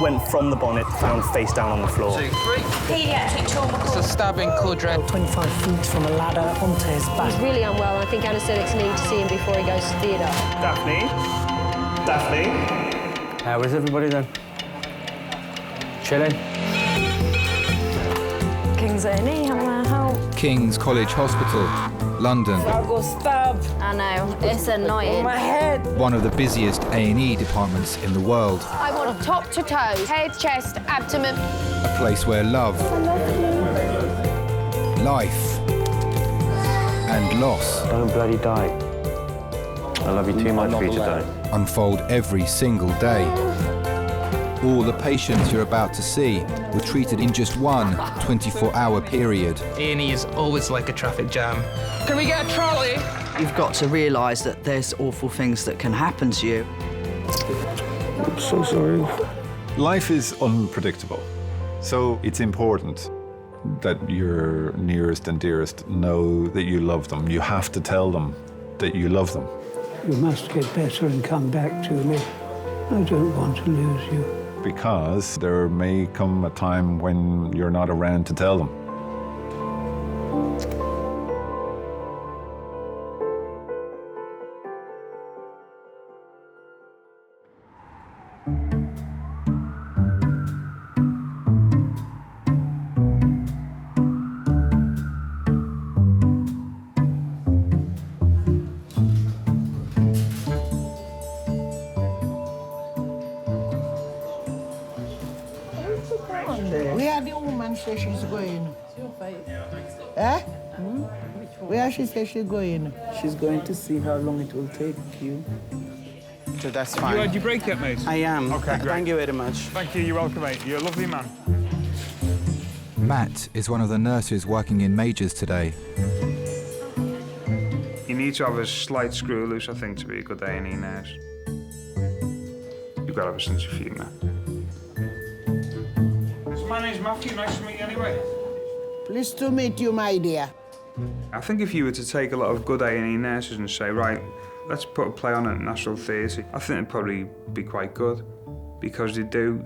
went from the bonnet, found face down on the floor. 2, 3. Paediatric trauma It's a call. stabbing quadrant. 25 feet from a ladder onto his back. He's really unwell, and I think anaesthetics need to see him before he goes to theatre. Daphne? Daphne? How is everybody then? Chilling? King's A&E, how can I help? King's College Hospital, London. I got stabbed. I know, it's annoying. My head. One of the busiest A&E departments in the world. I want top to toe, head, chest, abdomen. A place where love, life and loss Don't bloody die. I love you too much for you to die. unfold every single day. All the patients you're about to see were treated in just one 24-hour period. A&E is always like a traffic jam. Can we get a trolley? You've got to realise that there's awful things that can happen to you. I'm so sorry. Life is unpredictable, so it's important that your nearest and dearest know that you love them. You have to tell them that you love them. You must get better and come back to me. I don't want to lose you. Because there may come a time when you're not around to tell them. Where the woman say she's going? Eh? Where she say she's going? She's going to see how long it will take you. So that's You fine. had your break yet, mate? I am. Okay, great. Thank you very much. Thank you, you're welcome, mate. You're a lovely man. Matt is one of the nurses working in Majors today. You need to have a slight screw loose, I think, to be a good A&E nurse. You've got to have a sense of humour. So my name's Matthew, nice to meet you anyway. Pleased to meet you, my dear. I think if you were to take a lot of good A&E nurses and say, right, let's put a play on at National Theatre, I think it'd probably be quite good. Because you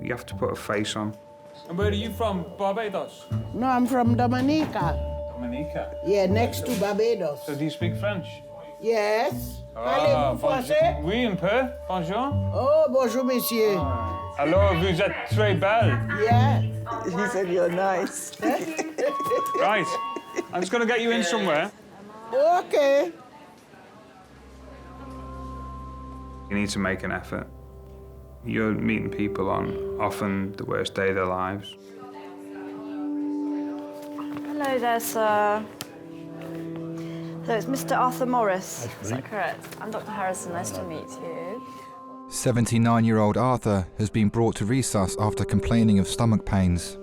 have to put a face on. And where are you from? Barbados? No, I'm from Dominica. Dominica? Yeah, next to Barbados. So do you speak French? Yes. Ah, Parlez-vous français? Oui, un peu. Bonjour. Oh, bonjour, monsieur. Alors, vous êtes très belle. Yeah. He said you're nice. Right, I'm just going to get you in somewhere. Okay. You need to make an effort. You're meeting people on often the worst day of their lives. Hello there, sir. So it's Mr. Arthur Morris. Is that correct? I'm Dr. Harrison. Nice to meet you. 79-year-old Arthur has been brought to resus after complaining of stomach pains.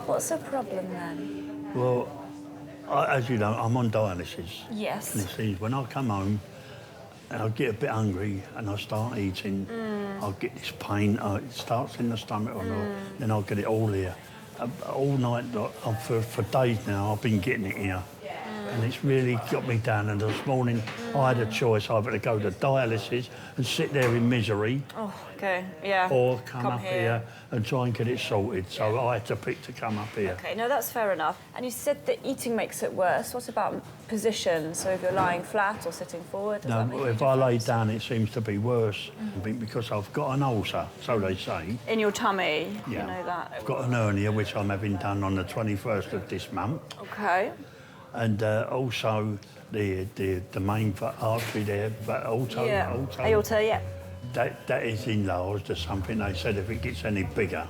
What's the problem then? Well, as you know, I'm on dialysis. Yes. And it seems when I come home and I get a bit hungry and I start eating, I'll get this pain. It starts in the stomach, then I'll get it all here. All night, for days now, I've been getting it here. And it's really got me down. And this morning, I had a choice either to go to dialysis and sit there in misery, Oh, okay. Yeah. or come up here and try and get it sorted. So I had to pick to come up here. Okay, no, that's fair enough. And you said that eating makes it worse. What about position? So if you're lying flat or sitting forward? Does that make No, if I lay down, it seems to be worse. I think because I've got an ulcer, so they say. In your tummy? Yeah. You know that? I've got an hernia, which I'm having done on the 21st of this month. Okay. And also the main artery there, but also Aorta, yeah. That is enlarged or something. They said if it gets any bigger,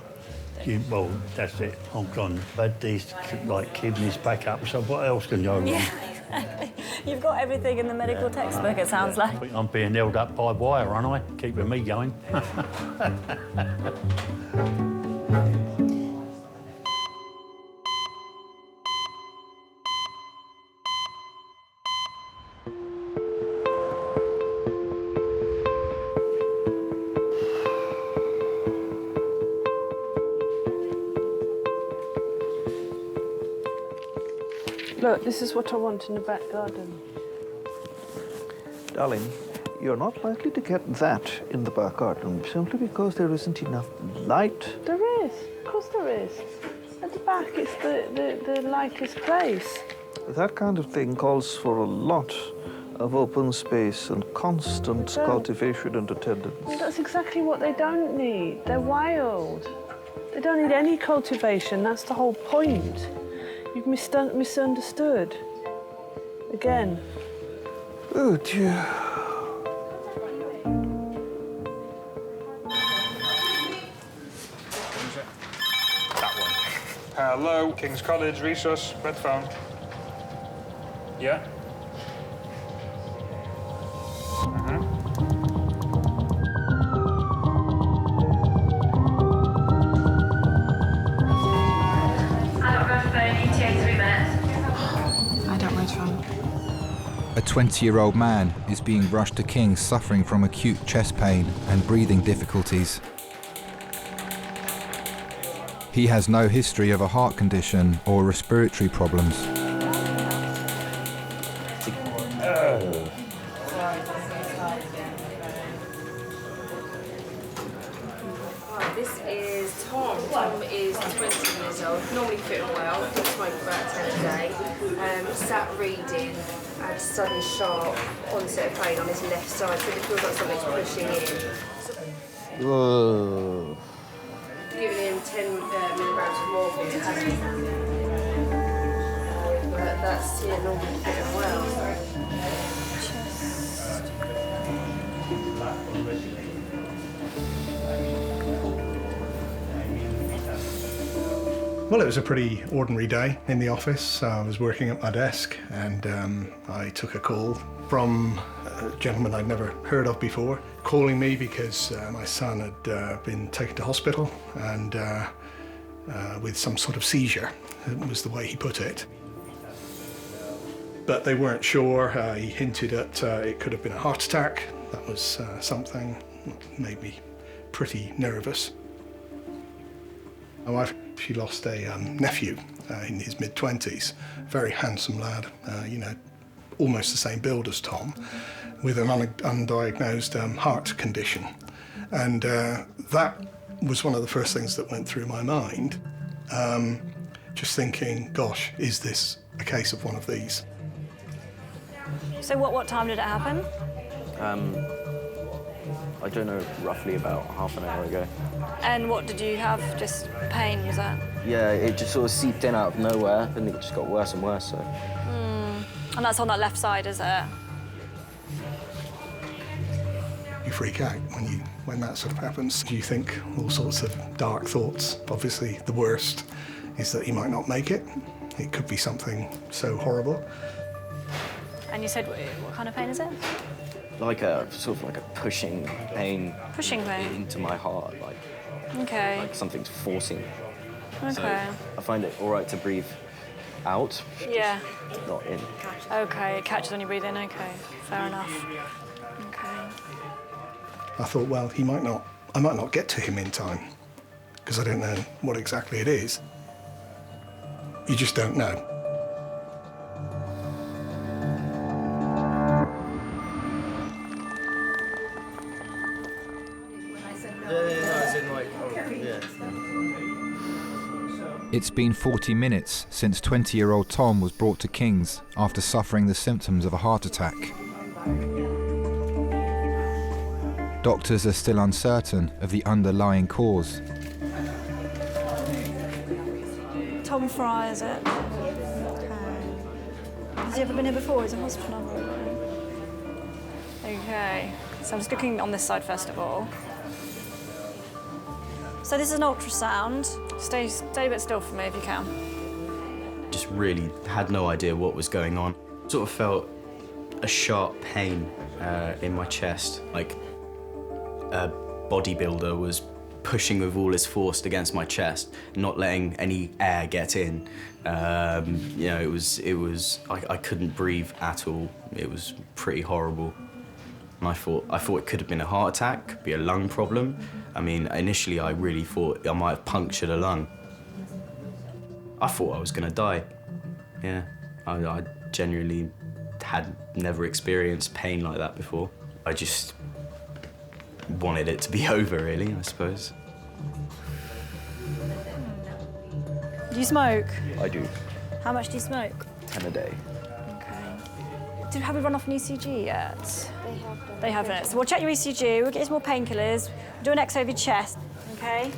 well, that's it. I'm gone. But these like kidneys back up. So what else can go wrong? Yeah, exactly. You've got everything in the medical textbook. It sounds like. I'm being held up by wire, aren't I? Keeping me going. Look, this is what I want in the back garden. Darling, you're not likely to get that in the Burkhardt room simply because there isn't enough light. There is. Of course there is. At the back, it's the lightest place. That kind of thing calls for a lot of open space and constant cultivation and attendance. Well, that's exactly what they don't need. They're wild. They don't need any cultivation. That's the whole point. You've misunderstood. Again. Oh, dear. Hello, King's College, resource, red phone. Yeah? I don't red phone. A 20-year-old man is being rushed to King's suffering from acute chest pain and breathing difficulties. He has no history of a heart condition or respiratory problems. This is Tom. Tom is 20 years old, normally fit and well, does smoke about 10 a day. Sat reading, had sudden sharp onset of pain on his left side, so it feels like something's pushing in. Whoa. Giving him 10 milligrams of morphine to have. But that's normally fit and well. Well, it was a pretty ordinary day in the office. I was working at my desk and I took a call from a gentleman I'd never heard of before, calling me because my son had been taken to hospital and with some sort of seizure, was the way he put it. But they weren't sure. He hinted at it could have been a heart attack. That was something that made me pretty nervous. My wife, she lost a nephew in his mid-20s, very handsome lad, you know, almost the same build as Tom, with an undiagnosed heart condition. And that was one of the first things that went through my mind, just thinking, gosh, is this a case of one of these? So what time did it happen? I don't know, roughly about half an hour ago. And what did you have? Just pain, was that? Yeah, it just sort of seeped in out of nowhere, and it just got worse and worse, so. And that's on that left side, is it? You freak out when that sort of happens. You think all sorts of dark thoughts. Obviously, the worst is that he might not make it. It could be something so horrible. And you said, what kind of pain is it? Like a, sort of like a pushing pain. Pushing pain? Into my heart, like. Okay. Like something's forcing. Okay. So I find it all right to breathe out. Yeah. Not in. Okay, it catches when you breathe in, okay. Fair enough. Okay. I thought, well, I might not get to him in time, because I don't know what exactly it is. You just don't know. It's been 40 minutes since 20-year-old Tom was brought to King's after suffering the symptoms of a heart attack. Doctors are still uncertain of the underlying cause. Tom Fry, is it? Okay. Has he ever been here before? He's a hospital number. Okay. So I'm just looking on this side first of all. So this is an ultrasound. Stay a bit still for me if you can. Just really had no idea what was going on. Sort of felt a sharp pain in my chest, like a bodybuilder was pushing with all his force against my chest, not letting any air get in. You know, I couldn't breathe at all. It was pretty horrible. And I thought it could have been a heart attack, could be a lung problem. I mean, initially I really thought I might have punctured a lung. I thought I was gonna die. Yeah, I genuinely had never experienced pain like that before. I just wanted it to be over, really, I suppose. Do you smoke? I do. How much do you smoke? 10 a day. Okay. Have we run off an ECG yet? They haven't. So we'll check your ECG, we'll get you some more painkillers, we'll do an X-ray of your chest, okay?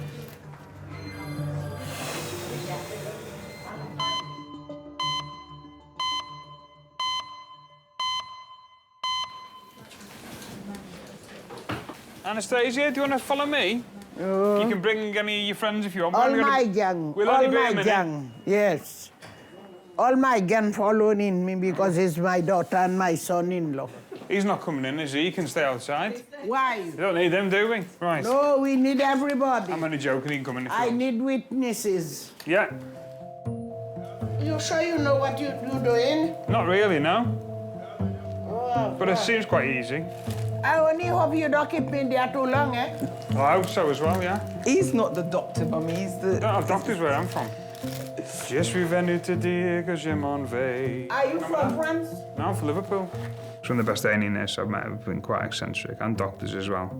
Anastasia, do you want to follow me? You can bring any of your friends if you want. All my gang. We'll all only be a my minute. gang. Yes. All my gang following me because he's my daughter and my son-in-law. He's not coming in, is he? He can stay outside. Why? We don't need them, do we? Right. No, we need everybody. I'm only joking, he can come in if you I want. need witnesses. Yeah. You sure you know what you're doing? Not really, no. Oh, But it seems quite easy. I only hope you don't keep me there too long, eh? Well, I hope so as well, yeah. He's not the doctor, Mummy, he's the... I don't have doctors where I'm from. Je suis venu te dire que je m'en vais. Are you from France? No, I'm from Liverpool. Some of the best A&Ers I've met have been quite eccentric, and doctors as well.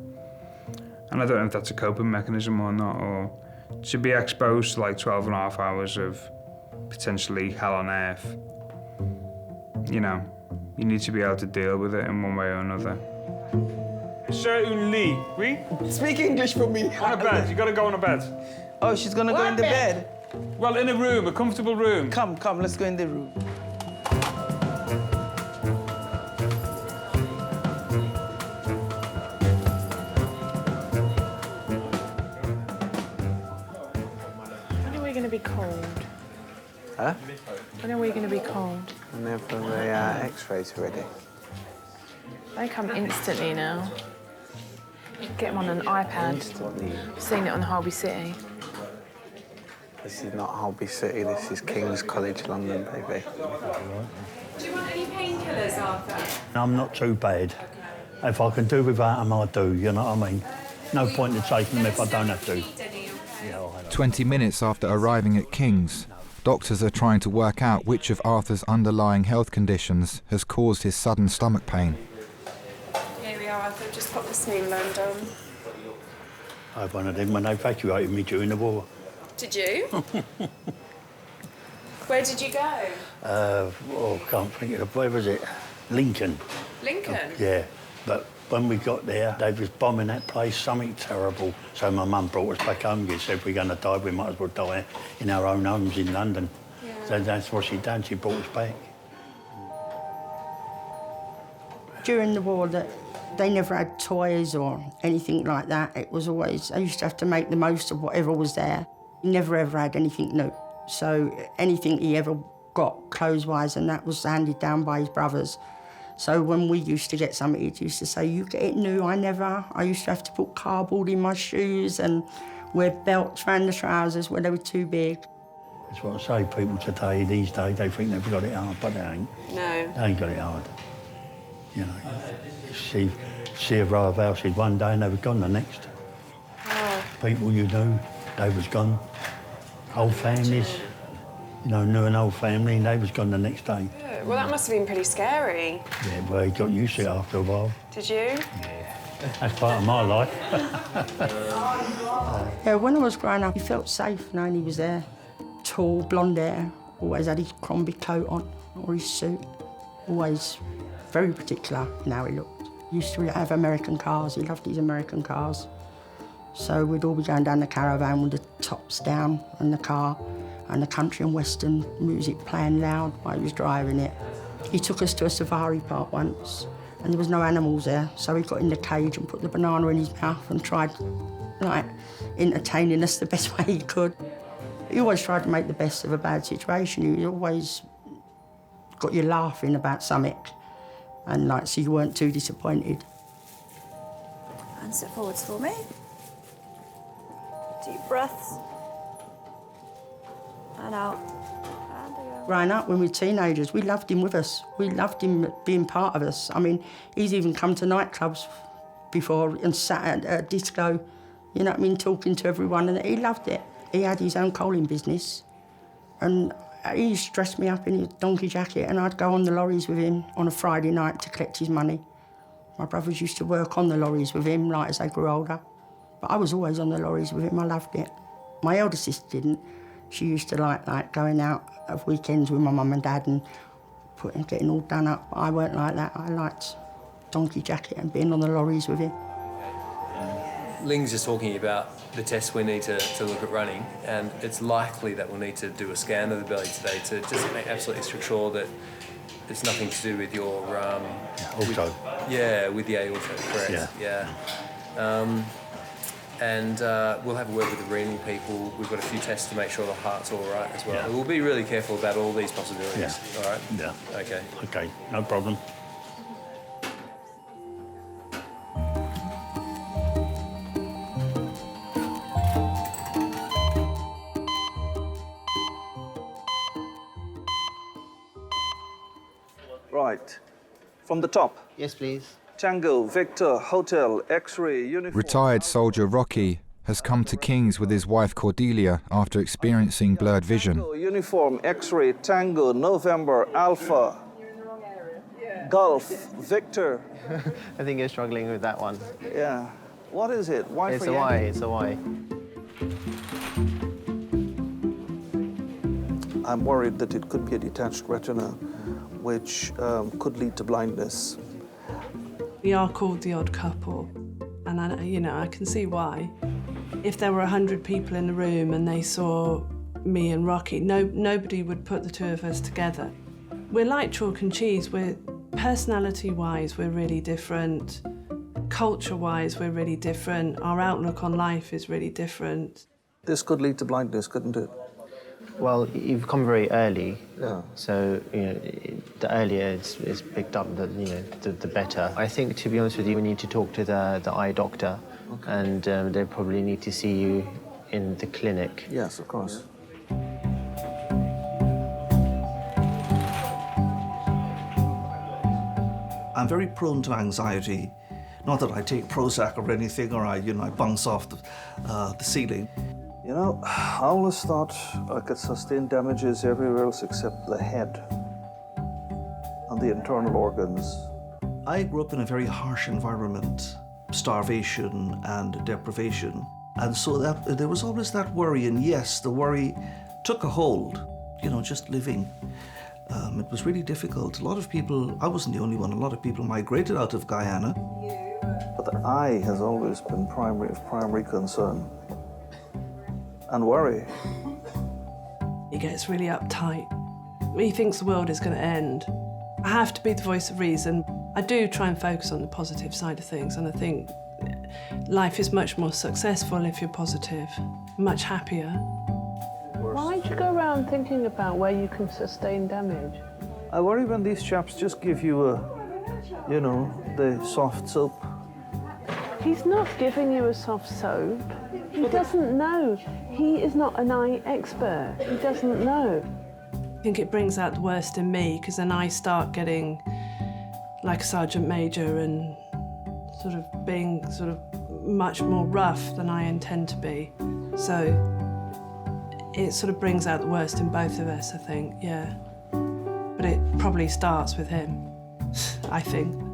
And I don't know if that's a coping mechanism or not, or to be exposed to like 12 and a half hours of potentially hell on earth. You know, you need to be able to deal with it in one way or another. Certainly, oui? Speak English for me. On a bed, you gotta go on a bed. Oh, she's gonna go in the bed? Well, in a room, a comfortable room. Come, let's go in the room. When are we going to be cold? Huh? When are we going to be cold? Whenever the X-rays are ready. They come instantly now. Get them on an iPad. I've seen it on Holby City. This is not Holby City, this is King's College London, baby. Do you want any painkillers, Arthur? I'm not too bad. If I can do without them, I do, you know what I mean? No point in taking them if I don't have to. 20 minutes after arriving at King's, doctors are trying to work out which of Arthur's underlying health conditions has caused his sudden stomach pain. Here we are, Arthur. Just pop the smear loan down. I had one of them when they evacuated me during the war. Did you? Where did you go? I can't think of it. Where was it? Lincoln. Lincoln? Yeah, but when we got there, they was bombing that place, something terrible. So my mum brought us back home. She said, if we're going to die, we might as well die in our own homes in London. Yeah. So that's what she done. She brought us back. During the war, they never had toys or anything like that. It was always, I used to have to make the most of whatever was there. He never ever had anything new. So anything he ever got clothes-wise, and that was handed down by his brothers. So when we used to get something, he used to say, you get it new, I never. I used to have to put cardboard in my shoes and wear belts around the trousers where they were too big. That's what I say, people today, these days, they think they've got it hard, but they ain't. No. They ain't got it hard. You know, see a row of houses one day and they were gone the next. Oh. People you knew, they was gone. Whole families, you know, knew an old family and they was gone the next day. Yeah, well, that must have been pretty scary. Yeah, well, he got used to it after a while. Did you? That's part of my life. Yeah, when I was growing up, he felt safe knowing he was there. Tall, blonde hair, always had his Crombie coat on, or his suit. Always very particular in how he looked. Used to have American cars, he loved his American cars. So we'd all be going down the caravan with the tops down in the car and the country and western music playing loud while he was driving it. He took us to a safari park once and there was no animals there, so he got in the cage and put the banana in his mouth and tried, like, entertaining us the best way he could. He always tried to make the best of a bad situation. He always got you laughing about something and, like, so you weren't too disappointed. And sit forwards for me. Deep breaths. And out. And again. Growing up, when we were teenagers, we loved him with us. We loved him being part of us. I mean, he's even come to nightclubs before and sat at a disco, you know what I mean, talking to everyone, and he loved it. He had his own coaling business, and he used to dress me up in his donkey jacket, and I'd go on the lorries with him on a Friday night to collect his money, My brothers used to work on the lorries with him, like, as they grew older. But I was always on the lorries with him, I loved it. My elder sister didn't. She used to like going out of weekends with my mum and dad and getting all done up. I weren't like that. I liked donkey jacket and being on the lorries with him. Ling's just talking about the tests we need to look at running, and it's likely that we'll need to do a scan of the belly today to just make absolutely sure that it's nothing to do with your... Auto. With the aorta, correct. Yeah. And we'll have a word with the renal people. We've got a few tests to make sure the heart's all right as well. Yeah. We'll be really careful about all these possibilities, Yeah. all right? Yeah. Okay. Okay, no problem. Right. From the top. Yes, please. Tango, Victor, Hotel, X-ray, uniform. Retired soldier Rocky has come to King's with his wife Cordelia after experiencing blurred vision. Tango, uniform, X-ray, Tango, November, Alpha, Gulf, Victor. I think you're struggling with that one. Yeah. What is it? Why It's for a Y, Yankee? it's a Y. I'm worried that it could be a detached retina, which could lead to blindness. We are called the odd couple, and I can see why. If there were 100 people in the room and they saw me and Rocky, nobody would put the two of us together. We're like chalk and cheese. We're personality-wise, we're really different. Culture-wise, we're really different. Our outlook on life is really different. This could lead to blindness, couldn't it? Well, you've come very early. Yeah. So, the earlier it's picked up, the better. I think, to be honest with you, we need to talk to the eye doctor. Okay. And they probably need to see you in the clinic. Yes, of course. I'm very prone to anxiety. Not that I take Prozac or anything, or I bounce off the ceiling. I always thought I could sustain damages everywhere else except the head and the internal organs. I grew up in a very harsh environment, starvation and deprivation. And so there was always that worry, and yes, the worry took a hold, just living. It was really difficult. A lot of people, I wasn't the only one, a lot of people migrated out of Guyana. But the eye has always been primary concern. And worry. He gets really uptight. He thinks the world is going to end. I have to be the voice of reason. I do try and focus on the positive side of things, and I think life is much more successful if you're positive, much happier. Why do you go around thinking about where you can sustain damage? I worry when these chaps just give you the soft soap. He's not giving you a soft soap. He doesn't know. He is not an eye expert. He doesn't know. I think it brings out the worst in me, because then I start getting like a sergeant major and sort of being much more rough than I intend to be. So it sort of brings out the worst in both of us, I think, yeah. But it probably starts with him, I think.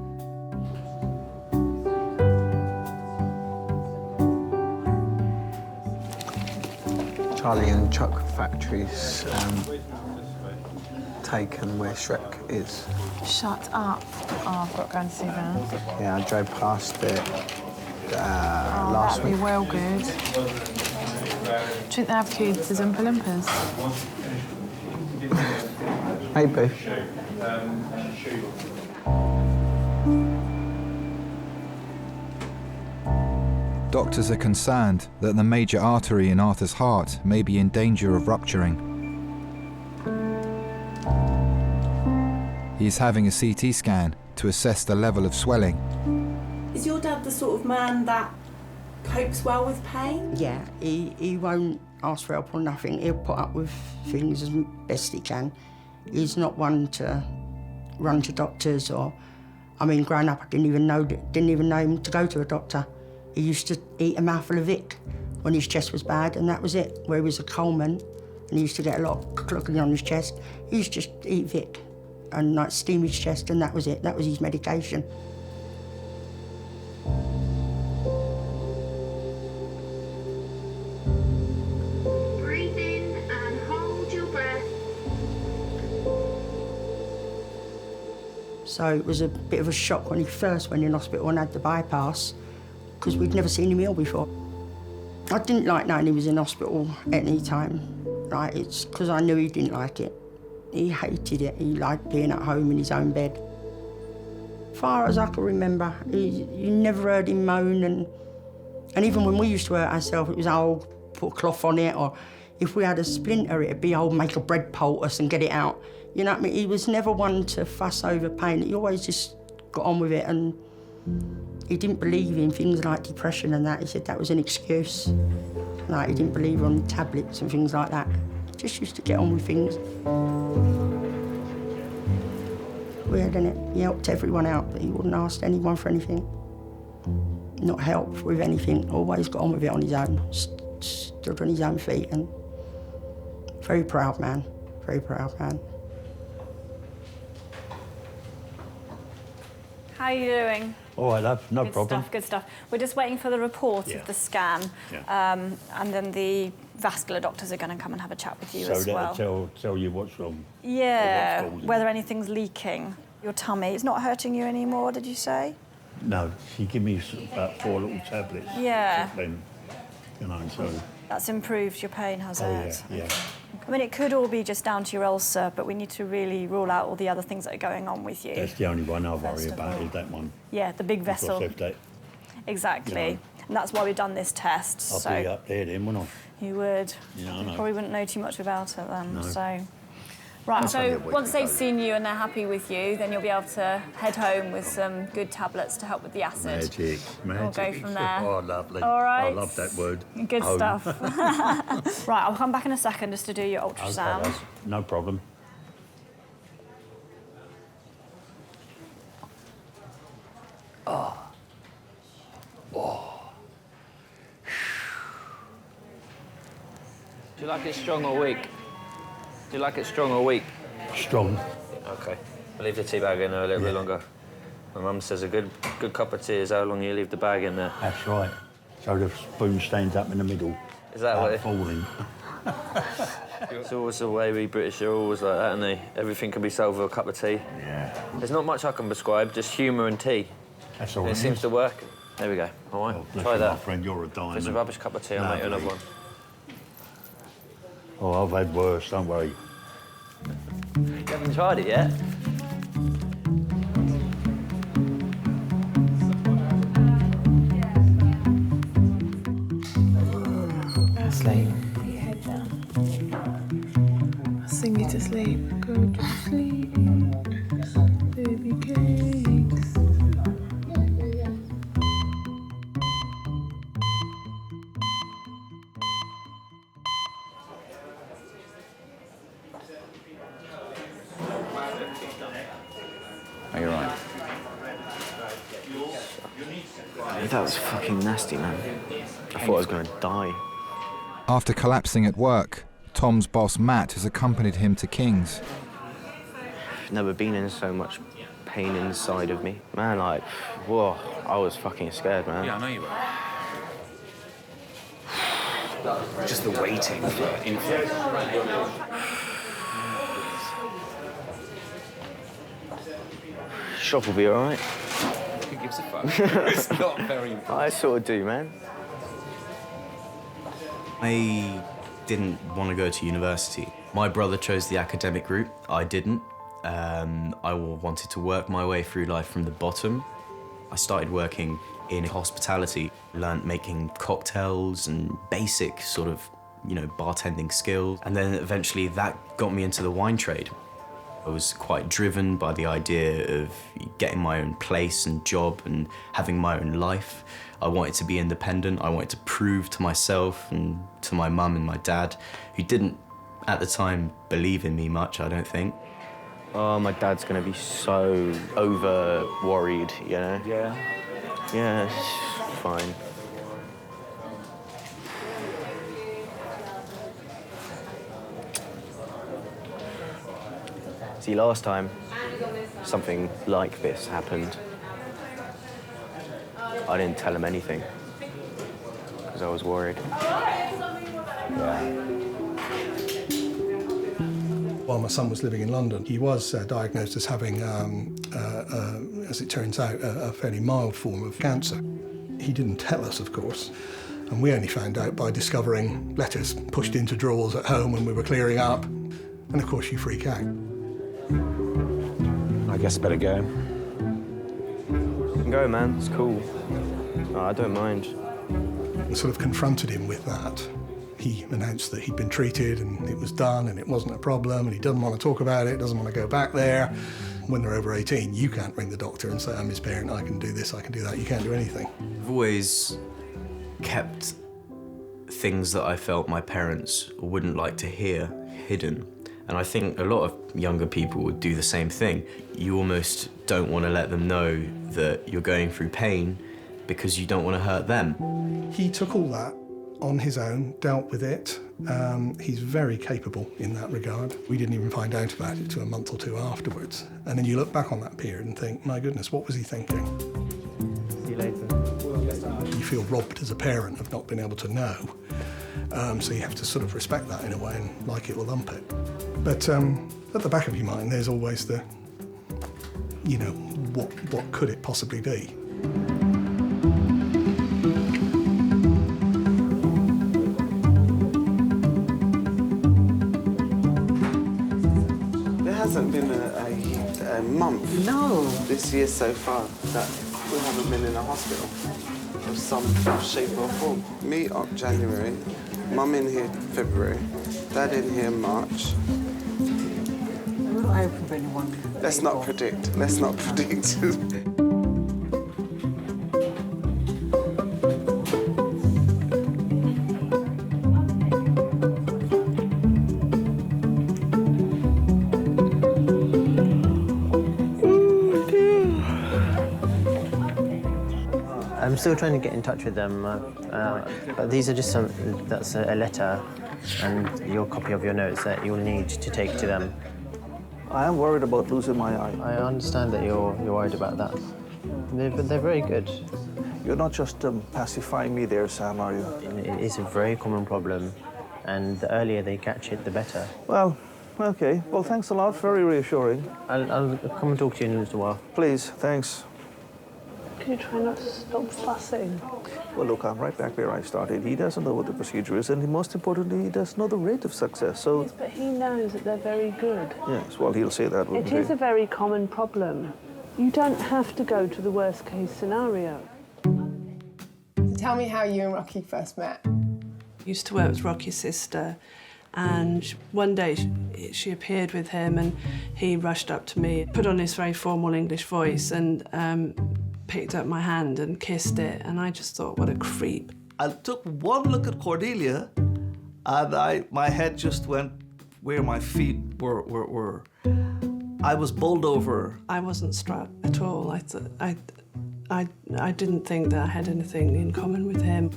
Charlie and Chuck factories taken where Shrek is. Shut up. Oh, I've got to go and see that. Yeah, I drove past it last that'd week. be well good. Do you think they have kids as Oompa Loompas? Maybe. Doctors are concerned that the major artery in Arthur's heart may be in danger of rupturing. He is having a CT scan to assess the level of swelling. Is your dad the sort of man that copes well with pain? Yeah, he won't ask for help or nothing. He'll put up with things as best he can. He's not one to run to doctors growing up, I didn't even know him to go to a doctor. He used to eat a mouthful of Vic when his chest was bad, and that was it. Where he was a Coleman, and he used to get a lot of clocking on his chest. He used to just eat Vic and steam his chest, and that was it. That was his medication. So it was a bit of a shock when he first went in hospital and had the bypass, because we'd never seen him ill before. I didn't like knowing he was in hospital at any time, right? It's because I knew he didn't like it. He hated it. He liked being at home in his own bed. As far as I can remember, you never heard him moan, and even when we used to hurt ourselves, it was, oh, put a cloth on it, or if we had a splinter, it'd be, oh, make a bread poultice and get it out. You know what I mean? He was never one to fuss over pain. He always just got on with it, and he didn't believe in things like depression and that. He said that was an excuse. Like, he didn't believe on tablets and things like that. He just used to get on with things. Weird, isn't it? He helped everyone out, but he wouldn't ask anyone for anything. Not help with anything. Always got on with it on his own. Stood on his own feet, and very proud man. Very proud man. How are you doing? All right, love, no problem. Good stuff. We're just waiting for the report of the scan, and then the vascular doctors are going to come and have a chat with you as well. So tell you what's wrong. Yeah, whether anything's leaking. Your tummy, it's not hurting you anymore, did you say? No, she gave me about 4 little tablets. Yeah. Then, you know, so... That's improved your pain, has it? Yeah. I mean, it could all be just down to your ulcer, but we need to really rule out all the other things that are going on with you. That's the only one I worry about, is that one. Yeah, the big vessel. Exactly. You know, and that's why we've done this test. I'll be up there then, wouldn't I? You would. Yeah, I You know. probably wouldn't know too much about it then. No. So. Right, so once they've seen you and they're happy with you, then you'll be able to head home with some good tablets to help with the acid. Magic. We'll go from there. Oh, lovely. All right. I love that word. Good Home. stuff. Right, I'll come back in a second just to do your ultrasound. Okay, no problem. Oh. Do you like it strong or weak? Do you like it strong or weak? Strong. Okay. I'll leave the tea bag in there a little bit longer. My mum says a good cup of tea is how long you leave the bag in there. That's right. So the spoon stands up in the middle. Is that what it... falling. It's always the way we British are always like that, aren't they? Everything can be solved with a cup of tea. Yeah. There's not much I can prescribe, just humour and tea. That's all it it seems is. to work. There we go. All right, Bless try you, that. my friend, you're a diamond. It's a rubbish cup of tea, I'll make you another one. Oh, I've had worse, don't worry. You haven't tried it yet? Asleep. Put your head down. I'll sing you to sleep. Go to sleep. Baby cakes. Are you right? That was fucking nasty, man. I thought I was going to die. After collapsing at work, Tom's boss Matt has accompanied him to King's. I've never been in so much pain inside of me. Man, like, whoa, I was fucking scared, man. Yeah, I know you were. Just the waiting for info. Shop will be all right. Who gives a fuck? It's not very important. I sort of do, man. I didn't want to go to university. My brother chose the academic route. I didn't. I wanted to work my way through life from the bottom. I started working in hospitality, learned making cocktails and basic sort of, bartending skills. And then eventually that got me into the wine trade. I was quite driven by the idea of getting my own place and job and having my own life. I wanted to be independent. I wanted to prove to myself and to my mum and my dad, who didn't, at the time, believe in me much, I don't think. Oh, my dad's going to be so over-worried, you know? Yeah. Yeah, it's fine. See, last time something like this happened, I didn't tell him anything because I was worried. While my son was living in London, he was diagnosed as having as it turns out, a fairly mild form of cancer. He didn't tell us, of course, and we only found out by discovering letters pushed into drawers at home when we were clearing up, and of course you freak out. I guess better go. Go, man, it's cool. I don't mind. We sort of confronted him with that. He announced that he'd been treated and it was done and it wasn't a problem and he doesn't want to talk about it, doesn't want to go back there. When they're over 18, you can't ring the doctor and say, I'm his parent, I can do this, I can do that. You can't do anything. I've always kept things that I felt my parents wouldn't like to hear hidden. And I think a lot of younger people would do the same thing. You almost don't want to let them know that you're going through pain because you don't want to hurt them. He took all that on his own, dealt with it. He's very capable in that regard. We didn't even find out about it till a month or two afterwards. And then you look back on that period and think, my goodness, what was he thinking? See you later. You feel robbed as a parent of not being able to know. So you have to sort of respect that in a way and like it or lump it. But at the back of your mind, there's always the, you know, what could it possibly be? There hasn't been a month this year so far that we haven't been in a hospital of some shape or form. Me up January, Mum in here February, Dad in here March. I hope anyone. Let's not predict. Let's not predict. I'm still trying to get in touch with them, but these are just that's a letter and your copy of your notes that you'll need to take to them. I am worried about losing my eye. I understand that you're worried about that. They're very good. You're not just pacifying me there, Sam, are you? It is a very common problem, and the earlier they catch it, the better. Well, okay. Well, thanks a lot. Very reassuring. I'll come and talk to you in a little while. Please, thanks. Can you try not to stop fussing? Well, look, I'm right back where I started. He doesn't know what the procedure is, and most importantly, he doesn't know the rate of success, so... Yes, but he knows that they're very good. Yes, well, he'll say that, wouldn't he? It is a very common problem. You don't have to go to the worst-case scenario. So tell me how you and Rocky first met. I used to work with Rocky's sister, and one day she appeared with him, and he rushed up to me, put on his very formal English voice, and picked up my hand and kissed it, and I just thought, what a creep. I took one look at Cordelia, and my head just went where my feet were. I was bowled over. I wasn't struck at all. I didn't think that I had anything in common with him.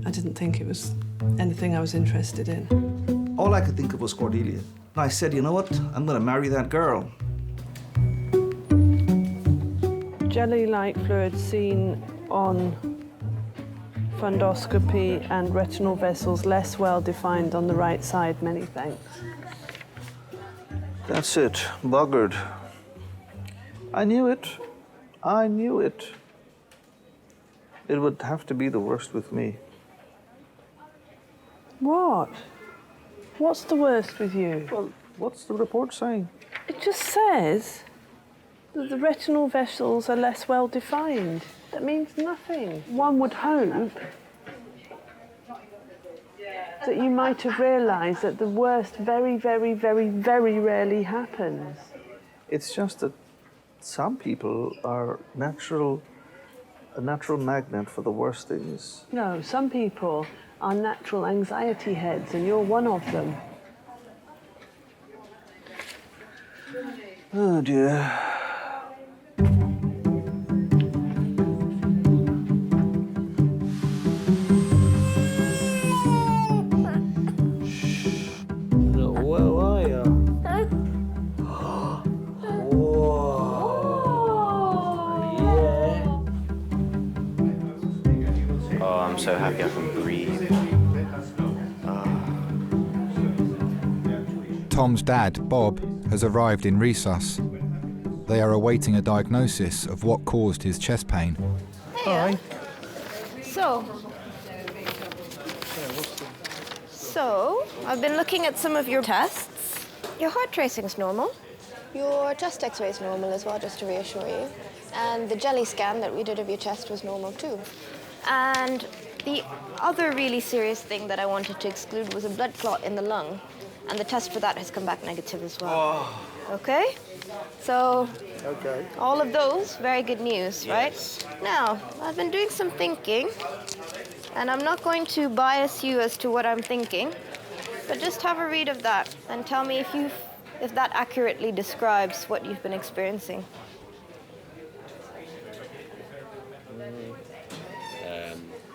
I didn't think it was anything I was interested in. All I could think of was Cordelia. I said, you know what? I'm going to marry that girl. Jelly-like fluid seen on fundoscopy and retinal vessels less well defined on the right side. Many thanks. That's it. Buggered. I knew it. I knew it. It would have to be the worst with me. What? What's the worst with you? Well, what's the report saying? It just says that the retinal vessels are less well defined. That means nothing. One would hope that you might have realised that the worst very, very, very, very rarely happens. It's just that some people are a natural magnet for the worst things. No, some people are natural anxiety heads, and you're one of them. Oh, dear. I'm so happy I can breathe. Tom's dad, Bob, has arrived in resus. They are awaiting a diagnosis of what caused his chest pain. Hi. So, I've been looking at some of your tests. Your heart tracing's normal. Your chest x-ray's normal as well, just to reassure you. And the jelly scan that we did of your chest was normal too. And the other really serious thing that I wanted to exclude was a blood clot in the lung. And the test for that has come back negative as well. Oh. Okay? So, Okay. all of those, very good news, right? Now, I've been doing some thinking, and I'm not going to bias you as to what I'm thinking, but just have a read of that and tell me if that accurately describes what you've been experiencing.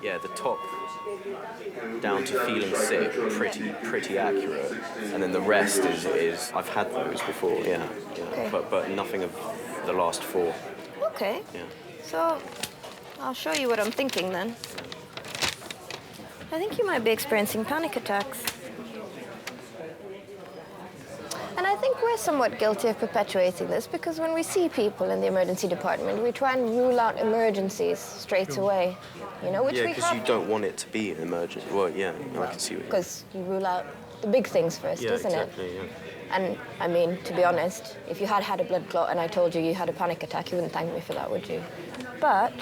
Yeah, the top down to feeling sick, pretty accurate, and then the rest is I've had those before, yeah. Okay. But nothing of the last 4. Okay. Yeah. So, I'll show you what I'm thinking then. I think you might be experiencing panic attacks. And I think we're somewhat guilty of perpetuating this because when we see people in the emergency department, we try and rule out emergencies straight away. You know, which yeah, we because you have. don't want it to be an emergency. Well, yeah, I can see what you mean. Because you rule out the big things first, Yeah, isn't exactly, it? yeah. And I mean, to be honest, if you had a blood clot and I told you you had a panic attack, you wouldn't thank me for that, would you? But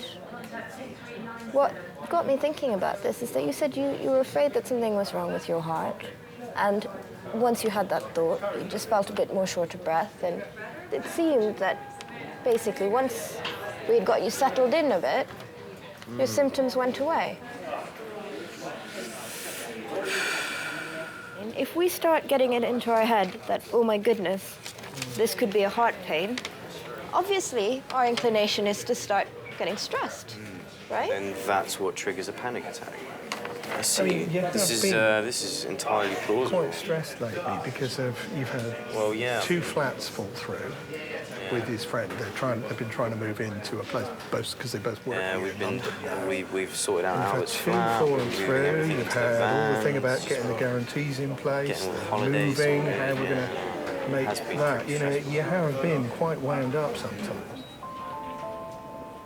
what got me thinking about this is that you said you were afraid that something was wrong with your heart. And once you had that thought, you just felt a bit more short of breath. And it seemed that basically once we had got you settled in a bit, your symptoms went away. And if we start getting it into our head that, oh my goodness, this could be a heart pain, obviously our inclination is to start getting stressed, right? And that's what triggers a panic attack. I see. I mean, yeah, this is entirely plausible. Quite stressed lately because you've had 2 flats fall through with his friend. They've been trying to move into a place because they both work. Yeah, we've sorted out Albert's You've had 2 fallen through. You've had all the thing about getting the guarantees in place, holidays moving, sorted, how we're going to make that. You know, you have been quite wound up sometimes.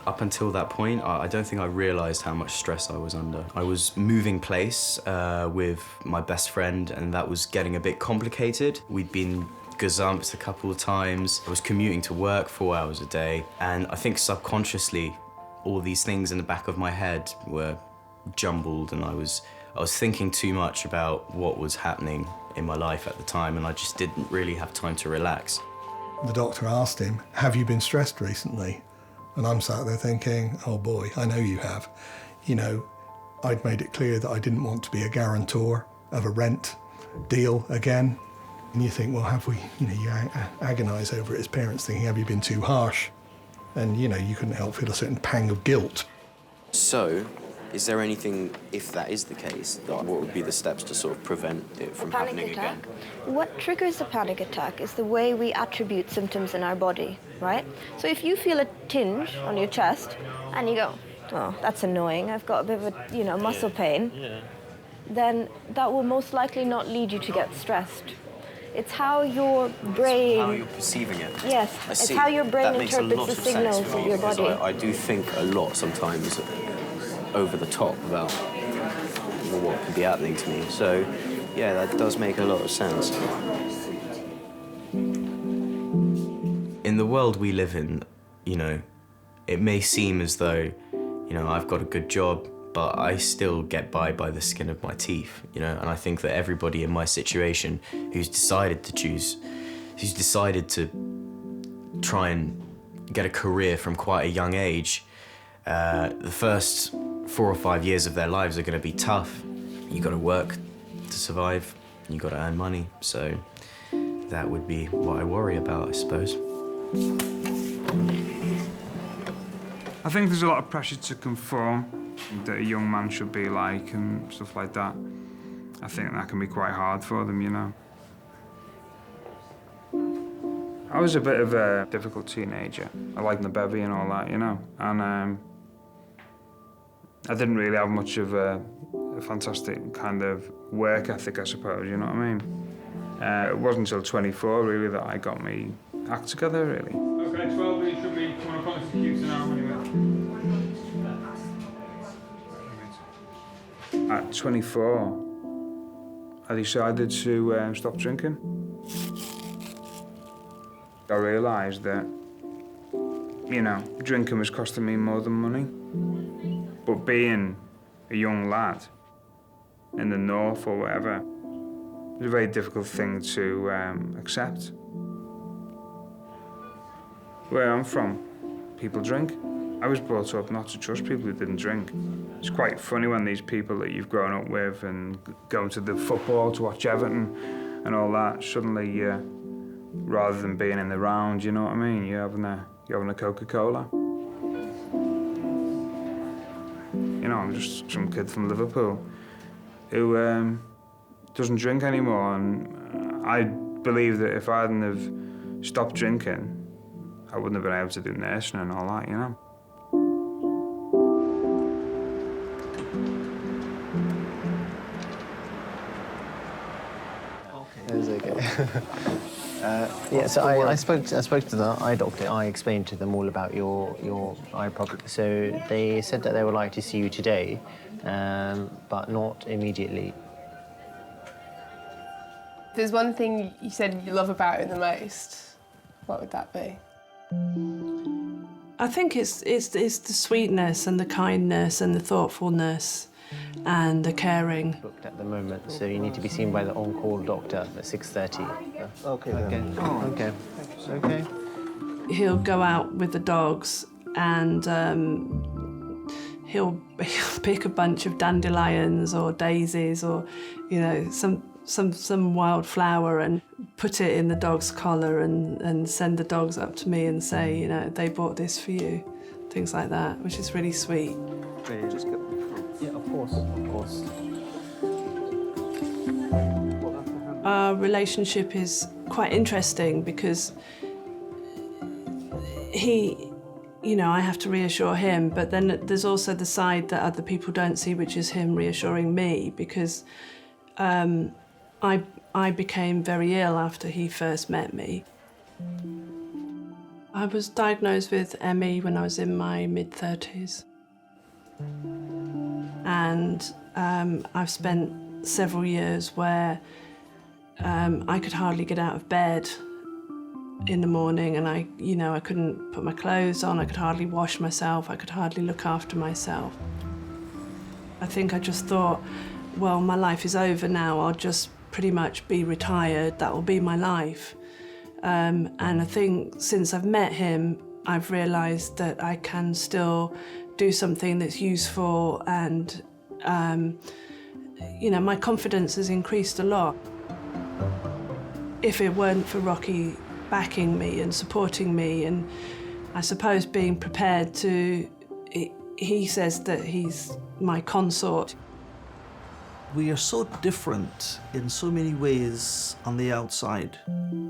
Up until that point, I don't think I realised how much stress I was under. I was moving place with my best friend, and that was getting a bit complicated. We'd been gazumped a couple of times. I was commuting to work 4 hours a day, and I think subconsciously, all these things in the back of my head were jumbled, and I was thinking too much about what was happening in my life at the time, and I just didn't really have time to relax. The doctor asked him, "Have you been stressed recently?" And I'm sat there thinking, oh boy, I know you have. You know, I'd made it clear that I didn't want to be a guarantor of a rent deal again. And you think, well, have we, you agonise over it as parents thinking, have you been too harsh? And, you couldn't help feel a certain pang of guilt. So, is there anything, if that is the case, what would be the steps to sort of prevent it from happening again? What triggers a panic attack is the way we attribute symptoms in our body, right? So if you feel a tinge on your chest and you go, oh, that's annoying, I've got a bit of a, muscle pain, then that will most likely not lead you to get stressed. It's how your brain... How you're perceiving it. Yes, it's how your brain interprets the signals of your body. I do think a lot sometimes over the top about what could be happening to me. So, yeah, that does make a lot of sense. In the world we live in, it may seem as though, I've got a good job, but I still get by the skin of my teeth, and I think that everybody in my situation who's decided to try and get a career from quite a young age, the first 4 or 5 years of their lives are going to be tough. You got to work to survive, you got to earn money, so that would be what I worry about, I suppose. I think there's a lot of pressure to conform, that a young man should be like and stuff like that. I think that can be quite hard for them, I was a bit of a difficult teenager. I liked the bevy and all that, and I didn't really have much of a fantastic kind of work ethic, I suppose, you know what I mean? It wasn't until 24, really, that I got me act together, really. For next 12 weeks, should be coming up on the computer now anyway. At 24, I decided to stop drinking. I realised that, you know, drinking was costing me more than money. But being a young lad in the north or whatever, it was a very difficult thing to accept. Where I'm from, people drink. I was brought up not to trust people who didn't drink. It's quite funny when these people that you've grown up with and going to the football to watch Everton and all that, suddenly, rather than being in the round, you know what I mean? You're having a Coca-Cola. You know, I'm just some kid from Liverpool who doesn't drink anymore, and I believe that if I hadn't have stopped drinking, I wouldn't have been able to do nursing and all that, you know. It was okay. Yeah, so I spoke to the eye doctor. I explained to them all about your eye problem. So they said that they would like to see you today, but not immediately. If there's one thing you said you love about it the most, what would that be? I think it's the sweetness and the kindness and the thoughtfulness and the caring. Booked at the moment, so you need to be seen by the on-call doctor at 6:30. Okay. Okay. Okay. He'll go out with the dogs and he'll pick a bunch of dandelions or daisies or, you know, some wild flower and put it in the dog's collar and send the dogs up to me and say, you know, they bought this for you, things like that, which is really sweet. Yeah, of course. Our relationship is quite interesting because he, you know, I have to reassure him, but then there's also the side that other people don't see, which is him reassuring me, because I became very ill after he first met me. I was diagnosed with ME when I was in my mid-30s. And I've spent several years where I could hardly get out of bed in the morning, and I couldn't put my clothes on, I could hardly wash myself, I could hardly look after myself. I think I just thought, well, my life is over now, I'll just pretty much be retired, that will be my life. And I think since I've met him, I've realised that I can still do something that's useful, and you know, my confidence has increased a lot. If it weren't for Rocky backing me and supporting me, and I suppose being prepared to, he says that he's my consort. We are so different in so many ways on the outside,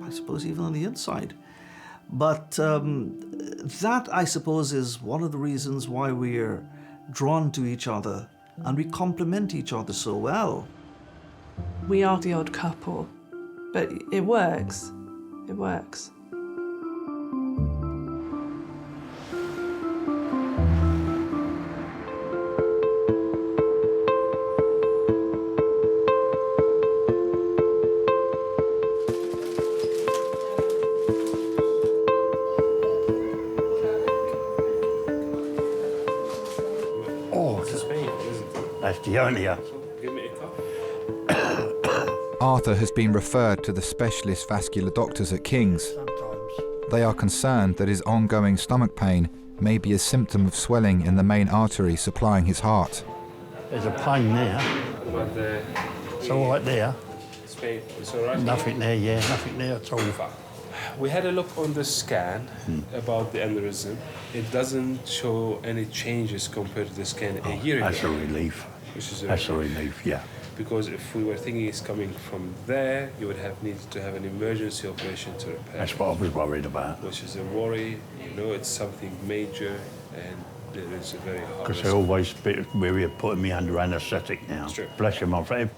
I suppose even on the inside. But that, I suppose, is one of the reasons why we're drawn to each other and we complement each other so well. We are the odd couple, but it works. It works. That's Dionia. Arthur has been referred to the specialist vascular doctors at King's. They are concerned that his ongoing stomach pain may be a symptom of swelling in the main artery supplying his heart. There's a pain there. It's all right there. It's all right? Nothing there, yeah, nothing there at all. We had a look on the scan about the aneurysm. It doesn't show any changes compared to the scan a year ago. That's a relief. Which is That's a relief, yeah. Because if we were thinking it's coming from there, you would have needed to have an emergency operation to repair. That's what I was worried about. Which is a worry. You know, it's something major, and there is a very hard. Because they're always weary of putting me under anaesthetic now. Bless him, my friend.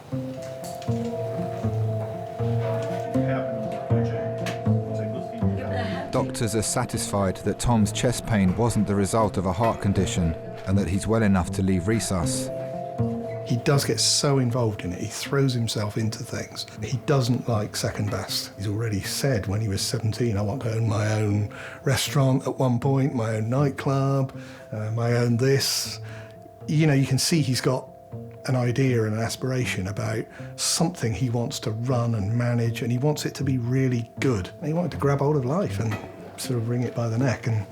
doctors are satisfied that Tom's chest pain wasn't the result of a heart condition and that he's well enough to leave resus. He does get so involved in it, he throws himself into things. He doesn't like second best. He's already said when he was 17, I want to own my own restaurant at one point, my own nightclub, my own this. You know, you can see he's got an idea and an aspiration about something he wants to run and manage, and he wants it to be really good. He wanted to grab hold of life and sort of wring it by the neck and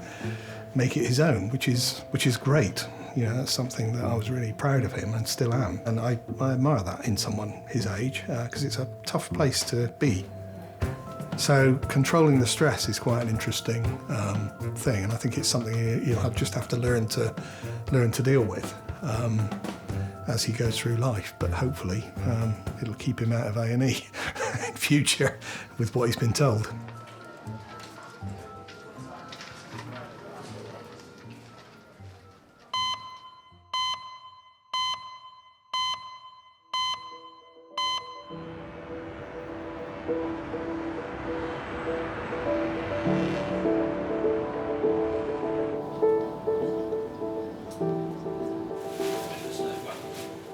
make it his own, which is great. You know, that's something that I was really proud of him and still am. And I admire that in someone his age, because it's a tough place to be. So controlling the stress is quite an interesting thing, and I think it's something you'll just have to learn to deal with as he goes through life. But hopefully it'll keep him out of A&E in future with what he's been told.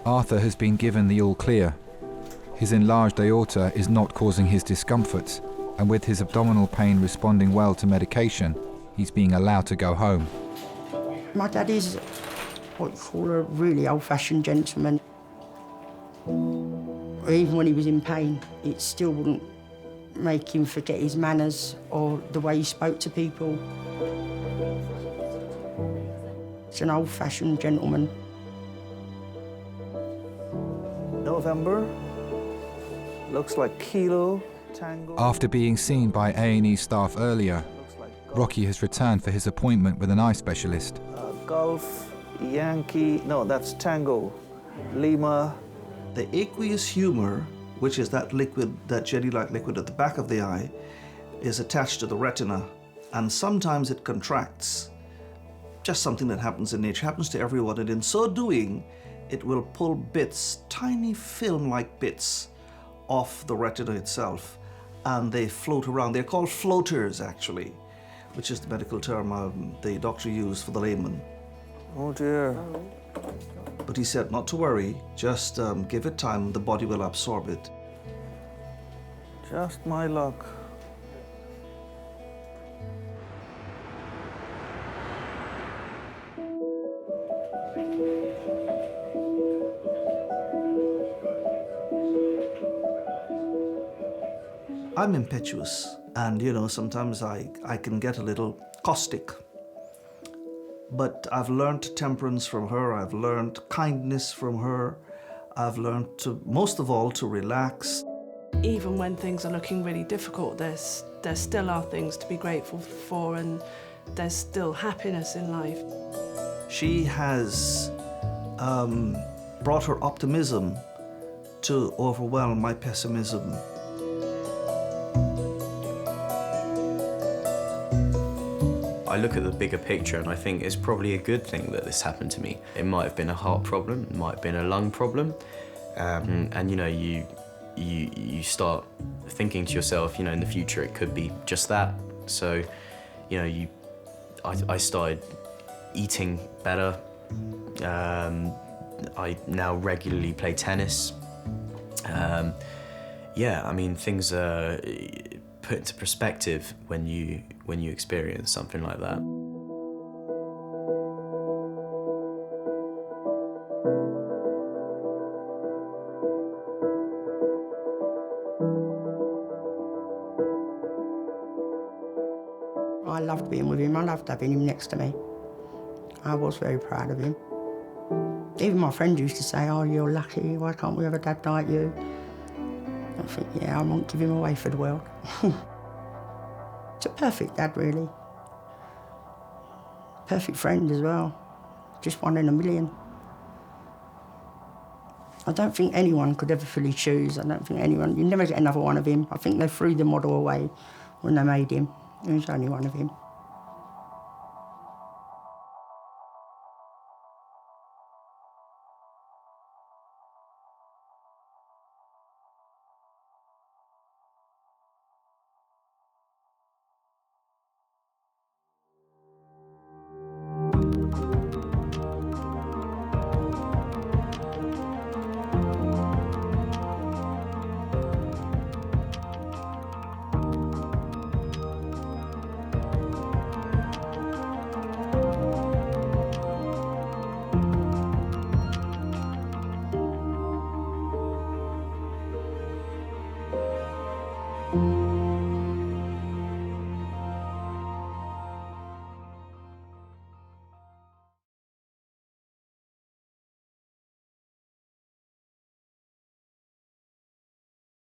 Arthur has been given the all clear. His enlarged aorta is not causing his discomforts, and with his abdominal pain responding well to medication, he's being allowed to go home. My dad is what you call a really old-fashioned gentleman. Even when he was in pain, it still wouldn't make him forget his manners or the way he spoke to people. He's an old-fashioned gentleman. November, looks like Kilo, Tango. After being seen by A&E staff earlier, Rocky has returned for his appointment with an eye specialist. Golf, Yankee, no, that's Tango, Lima. The aqueous humor, which is that liquid, that jelly-like liquid at the back of the eye, is attached to the retina, and sometimes it contracts. Just something that happens in nature, happens to everyone, and in so doing, it will pull bits, tiny film-like bits, off the retina itself, and they float around. They're called floaters, actually, which is the medical term the doctor used for the layman. Oh dear. But he said not to worry, just give it time, the body will absorb it. Just my luck. I'm impetuous, and you know, sometimes I can get a little caustic. But I've learned temperance from her, I've learned kindness from her, I've learned to, most of all, to relax. Even when things are looking really difficult, there still are things to be grateful for, and there's still happiness in life. She has brought her optimism to overwhelm my pessimism. I look at the bigger picture and I think it's probably a good thing that this happened to me. It might have been a heart problem, it might have been a lung problem, and you know, you start thinking to yourself, you know, in the future it could be just that. So, you know, I started eating better. I now regularly play tennis. Yeah, I mean, things are put into perspective when you experience something like that. I loved being with him. I loved having him next to me. I was very proud of him. Even my friends used to say, "Oh, you're lucky. Why can't we have a dad like you?" I think, yeah, I won't give him away for the world. It's a perfect dad, really. Perfect friend as well. Just one in a million. I don't think anyone could ever fully choose. I don't think anyone, you never get another one of him. I think they threw the model away when they made him. There was only one of him.